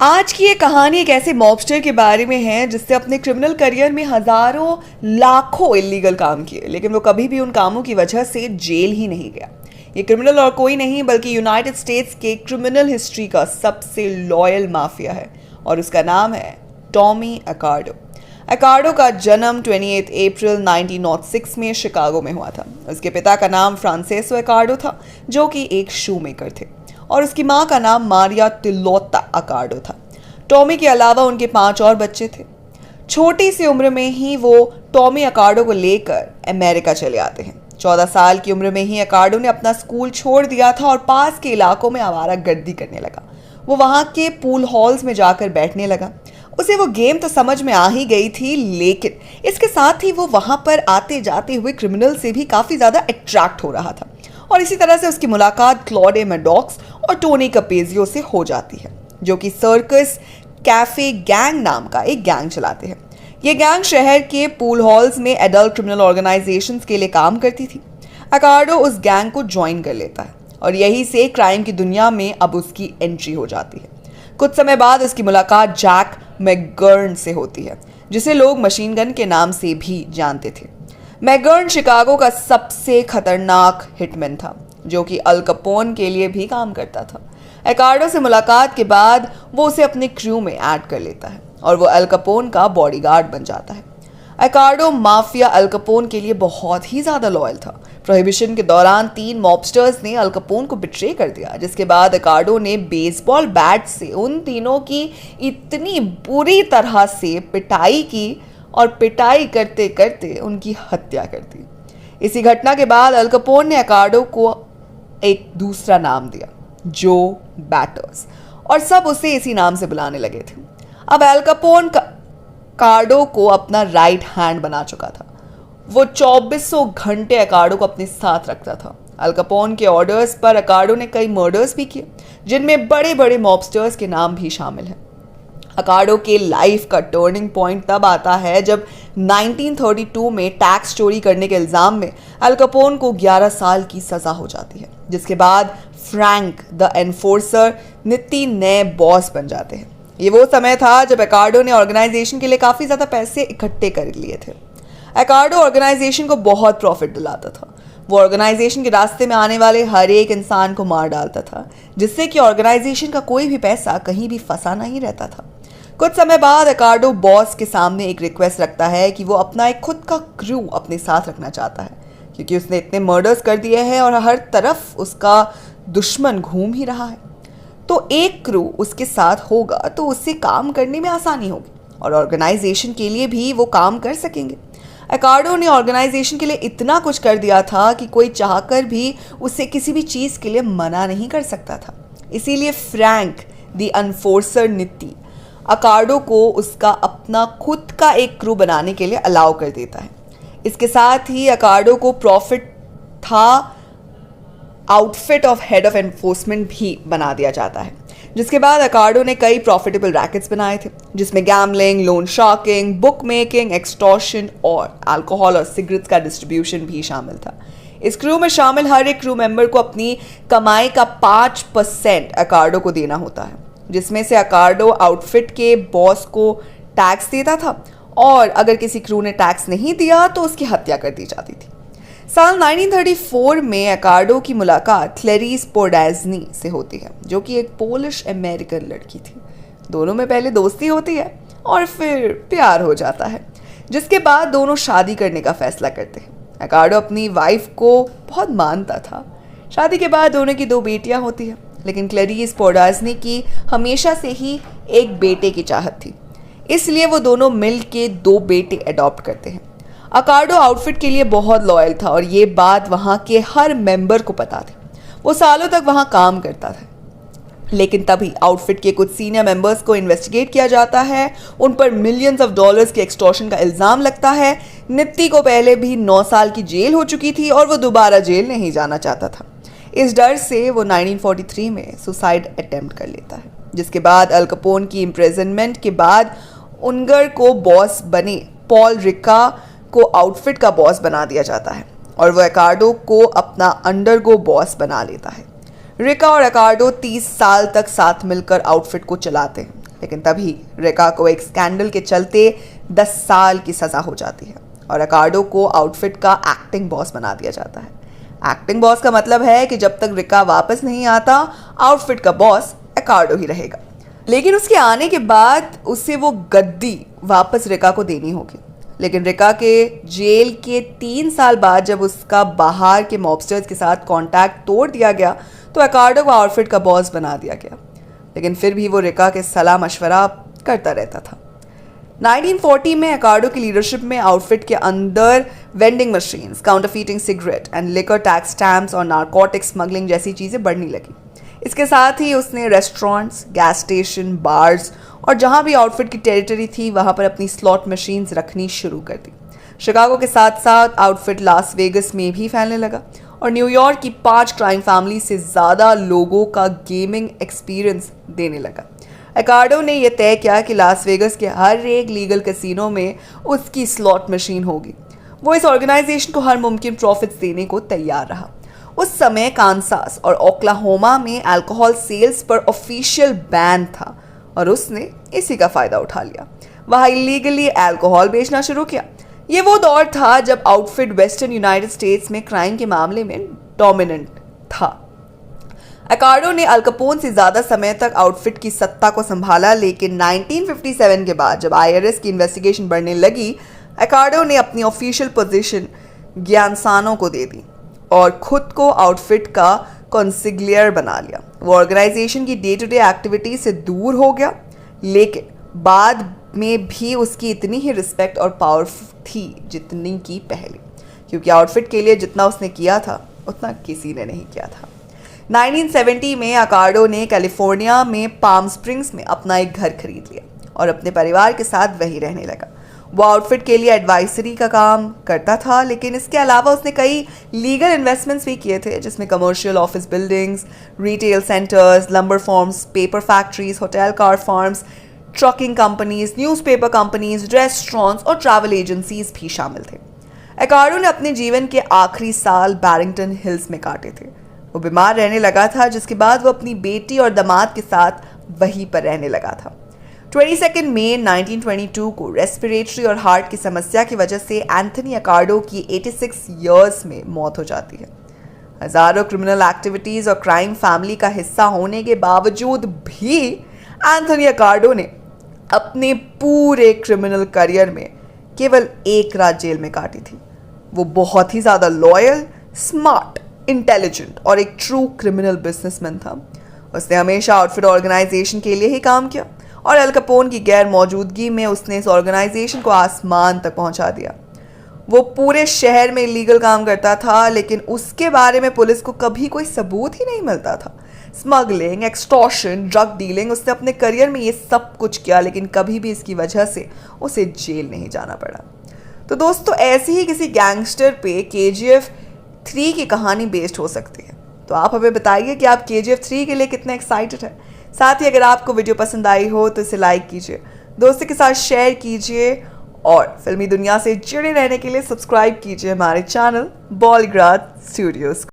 आज की ये कहानी एक ऐसे मॉबस्टर के बारे में है जिससे अपने क्रिमिनल करियर में हजारों लाखों इलीगल काम किए, लेकिन वो कभी भी उन कामों की वजह से जेल ही नहीं गया। ये क्रिमिनल और कोई नहीं बल्कि यूनाइटेड स्टेट्स के क्रिमिनल हिस्ट्री का सबसे लॉयल माफिया है और उसका नाम है टॉमी अकार्डो। अकार्डो का जन्म 28 अप्रैल 1906 में शिकागो में हुआ था। उसके पिता का नाम फ्रांसेसो अकार्डो था जो कि एक शू मेकर थे और उसकी मां का नाम मारिया तिलोत्ता अकार्डो था। टॉमी के अलावा उनके 5 और बच्चे थे। छोटी सी उम्र में ही वो टॉमी अकार्डो को लेकर अमेरिका चले आते हैं। 14 साल की उम्र में ही अकार्डो ने अपना स्कूल छोड़ दिया था और पास के इलाकों में आवारागर्दी करने लगा। वो वहां के पूल हॉल्स में जाकर बैठने लगा। उसे वो गेम तो समझ में आ ही गई थी, लेकिन इसके साथ ही वो वहां पर आते जाते हुए क्रिमिनल से भी काफी ज्यादा अट्रैक्ट हो रहा था और इसी तरह से उसकी मुलाकात क्लॉडे मैडॉक्स और टोनी कपेजियो से हो जाती है, जो कि सर्कस कैफे गैंग नाम का एक गैंग चलाते हैं। ये गैंग शहर के पूल हॉल्स में एडल्ट क्रिमिनल ऑर्गेनाइजेशंस के लिए काम करती थी। अकार्डो उस गैंग को ज्वाइन कर लेता है और यहीं से क्राइम की दुनिया में अब उसकी एंट्री हो जाती है। कुछ समय बाद उसकी मुलाकात जैक मैकगर्न से होती है, जिसे लोग मशीन गन के नाम से भी जानते थे। मैकगर्न शिकागो का सबसे खतरनाक हिटमैन था, जो कि अल कैपोन के लिए भी काम करता था। अकार्डो से मुलाकात के बाद वो उसे अपने क्रू में ऐड कर लेता है और वो अल कैपोन का बॉडीगार्ड बन जाता है। अकार्डो माफिया अल कैपोन के लिए बहुत ही ज्यादा लॉयल था। प्रोहिबिशन के दौरान 3 मॉबस्टर्स ने अल कैपोन को बिट्रे कर दिया, जिसके बाद अकार्डो ने बेसबॉल बैट से उन तीनों की इतनी बुरी तरह से पिटाई की और पिटाई करते करते उनकी हत्या कर दी। इसी घटना के बाद अल कैपोन ने अकार्डो को एक दूसरा नाम दिया, जो बैटर्स, और सब उसे इसी नाम से बुलाने लगे थे। अब अल कैपोन अकार्डो को अपना राइट हैंड बना चुका था। वो 2400 घंटे अकार्डो को अपने साथ रखता था। अल कैपोन के ऑर्डर्स पर अकार्डो ने कई मर्डर्स भी किए, जिनमें बड़े बड़े मॉबस्टर्स के नाम भी शामिल हैं। अकार्डो के लाइफ का टर्निंग पॉइंट तब आता है जब 1932 में टैक्स चोरी करने के इल्जाम में अल कैपोन को 11 साल की सजा हो जाती है, जिसके बाद फ्रैंक द एनफोर्सर नित्ती नए बॉस बन जाते हैं। ये वो समय था जब अकार्डो ने ऑर्गेनाइजेशन के लिए काफी ज्यादा पैसे इकट्ठे कर लिए थे। अकार्डो ऑर्गेनाइजेशन को बहुत प्रॉफिट दिलाता था। वो ऑर्गेनाइजेशन के रास्ते में आने वाले हर एक इंसान को मार डालता था, जिससे कि ऑर्गेनाइजेशन का कोई भी पैसा कहीं भी फंसा नहीं रहता था। कुछ समय बाद अकार्डो बॉस के सामने एक रिक्वेस्ट रखता है कि वो अपना एक खुद का क्रू अपने साथ रखना चाहता है, क्योंकि उसने इतने मर्डर्स कर दिए हैं और हर तरफ उसका दुश्मन घूम ही रहा है। तो एक क्रू उसके साथ होगा तो उससे काम करने में आसानी होगी और ऑर्गेनाइजेशन के लिए भी वो काम कर सकेंगे। अकार्डो ने ऑर्गेनाइजेशन के लिए इतना कुछ कर दिया था कि कोई चाहकर भी उसे किसी भी चीज़ के लिए मना नहीं कर सकता था। इसीलिए फ्रैंक द अनफोर्सर नित्ती अकार्डो को उसका अपना खुद का एक क्रू बनाने के लिए अलाउ कर देता है। इसके साथ ही अकार्डो को प्रॉफिट था outfit of head of enforcement भी बना दिया जाता है, जिसके बाद अकार्डो ने कई प्रॉफिटेबल रैकेट्स बनाए थे, जिसमें gambling, loan sharking, book making, extortion और अल्कोहल और सिगरेट्स का डिस्ट्रीब्यूशन भी शामिल था। इस क्रू में शामिल हर एक क्रू मेंबर को अपनी कमाई का 5% अकार्डो को देना होता है, जिसमें से अकार्डो आउटफिट के बॉस को टैक्स देता था और अगर किसी क्रू ने टैक्स नहीं दिया तो उसकी हत्या कर दी जाती थी। साल 1934 में अकार्डो की मुलाकात क्लेरिस पोडाजनी से होती है, जो कि एक पोलिश अमेरिकन लड़की थी। दोनों में पहले दोस्ती होती है और फिर प्यार हो जाता है, जिसके बाद दोनों शादी करने का फैसला करते हैं। अकार्डो अपनी वाइफ को बहुत मानता था। शादी के बाद दोनों की 2 बेटियां होती हैं, लेकिन क्लेरिस पोडाजनी की हमेशा से ही एक बेटे की चाहत थी, इसलिए वो दोनों मिल के 2 बेटे अडॉप्ट करते हैं। अकार्डो आउटफिट के लिए बहुत लॉयल था और ये बात वहाँ के हर मेंबर को पता थी। वो सालों तक वहाँ काम करता था, लेकिन तभी आउटफिट के कुछ सीनियर मेंबर्स को इन्वेस्टिगेट किया जाता है। उन पर मिलियंस ऑफ डॉलर्स के एक्सटॉर्शन का इल्ज़ाम लगता है। नित्ती को पहले भी 9 साल की जेल हो चुकी थी और वो दोबारा जेल नहीं जाना चाहता था। इस डर से वो 1943 में सुसाइड अटेम्प्ट कर लेता है, जिसके बाद अल कैपोन की इम्प्रिजनमेंट के बाद उनगर को बॉस बने पॉल रिका को आउटफिट का बॉस बना दिया जाता है और वो अकार्डो को अपना अंडरगो बॉस बना लेता है। रिका और अकार्डो 30 साल तक साथ मिलकर आउटफिट को चलाते हैं, लेकिन तभी रिका को एक स्कैंडल के चलते 10 साल की सजा हो जाती है और रिकार्डो को आउटफिट का एक्टिंग बॉस बना दिया जाता है। एक्टिंग बॉस का मतलब है कि जब तक रिका वापस नहीं आता, आउटफिट का बॉस रिकार्डो ही रहेगा। लेकिन उसके आने के बाद उसे वो गद्दी वापस रिका को देनी होगी। लेकिन रिका के जेल के 3 साल बाद जब उसका बाहर के मॉबस्टर्स के साथ कांटेक्ट तोड़ दिया गया तो रिकार्डो को आउटफिट का बॉस बना दिया गया। लेकिन फिर भी वो रिका के सलाह मशवरा करता रहता था। 1940 में रिकार्डो की लीडरशिप में आउटफिट के अंदर vending machines, counterfeiting cigarette and liquor tax stamps और नारकोटिक स्मगलिंग जैसी चीज़ें बढ़ने लगी। इसके साथ ही उसने रेस्टोरेंट्स, गैस स्टेशन, बार्स और जहां भी आउटफिट की टेरिटरी थी वहां पर अपनी स्लॉट मशीन्स रखनी शुरू कर दी। शिकागो के साथ साथ आउटफिट लास वेगस में भी फैलने लगा और न्यूयॉर्क की 5 क्राइम फैमिली से ज़्यादा लोगों का गेमिंग एक्सपीरियंस देने लगा। रिकार्डो ने यह तय किया कि लास वेगस के हर एक लीगल कैसीनो में उसकी स्लॉट मशीन होगी। वो इस ऑर्गेनाइजेशन को हर मुमकिन प्रॉफिट्स देने को तैयार रहा। उस समय कांसास और ओक्लाहोमा में अल्कोहल सेल्स पर ऑफिशियल बैन था और उसने इसी का फायदा उठा लिया। वह इलीगली अल्कोहल बेचना शुरू किया। ये वो दौर था जब आउटफिट वेस्टर्न यूनाइटेड स्टेट्स में क्राइम के मामले में डोमिनेंट था। रिकार्डो ने अल कैपोन से ज्यादा समय तक आउटफिट की सत्ता को संभाला, लेकिन 1957 के बाद जब IRS की इन्वेस्टिगेशन बढ़ने लगी, रिकार्डो ने अपनी ऑफिशियल पोजीशन गियानसानो को दे दी और खुद को आउटफिट का कॉन्सिग्लियर बना लिया। वो ऑर्गेनाइजेशन की डे टू डे एक्टिविटीज से दूर हो गया, लेकिन बाद में भी उसकी इतनी ही रिस्पेक्ट और पावर थी जितनी की पहले, क्योंकि आउटफिट के लिए जितना उसने किया था उतना किसी ने नहीं किया था। 1970 में रिकार्डो ने कैलिफोर्निया में पाम स्प्रिंग्स में अपना एक घर खरीद लिया और अपने परिवार के साथ वहीं रहने लगा। वो आउटफिट के लिए एडवाइजरी का काम करता था, लेकिन इसके अलावा उसने कई लीगल इन्वेस्टमेंट्स भी किए थे, जिसमें commercial office buildings, retail centres, lumber forms, paper factories, hotel car farms, trucking companies, newspaper companies, restaurants और ट्रैवल एजेंसीज भी शामिल थे। रिकार्डो ने अपने जीवन के आखिरी साल बैरिंगटन हिल्स में काटे थे। वो बीमार रहने लगा था, जिसके बाद वो अपनी बेटी और दामाद के साथ वहीं पर रहने लगा था। 22 मई 1922 को रेस्पिरेटरी और हार्ट की समस्या की वजह से एंथनी रिकार्डो की 86 इयर्स में मौत हो जाती है। हजारों क्रिमिनल एक्टिविटीज और क्राइम फैमिली का हिस्सा होने के बावजूद भी एंथनी रिकार्डो ने अपने पूरे क्रिमिनल करियर में केवल एक रात जेल में काटी थी। वो बहुत ही ज्यादा लॉयल, स्मार्ट, इंटेलिजेंट और एक ट्रू क्रिमिनल बिजनेसमैन था। उसने हमेशा आउटफिट ऑर्गेनाइजेशन के लिए ही काम किया और अल कैपोन की गैर मौजूदगी में उसने इस ऑर्गेनाइजेशन को आसमान तक पहुंचा दिया। वो पूरे शहर में इलीगल काम करता था, लेकिन उसके बारे में पुलिस को कभी कोई सबूत ही नहीं मिलता था। स्मगलिंग, एक्सटॉर्शन, ड्रग डीलिंग, उसने अपने करियर में ये सब कुछ किया, लेकिन कभी भी इसकी वजह से उसे जेल नहीं जाना पड़ा। तो दोस्तों, ऐसे ही किसी गैंगस्टर पे KGF 3 की कहानी बेस्ड हो सकती है। तो आप हमें बताइए कि आप KGF 3 के लिए कितने एक्साइटेड हैं। साथ ही अगर आपको वीडियो पसंद आई हो तो इसे लाइक कीजिए, दोस्तों के साथ शेयर कीजिए और फिल्मी दुनिया से जुड़े रहने के लिए सब्सक्राइब कीजिए हमारे चैनल बॉलीग्राड स्टूडियोज।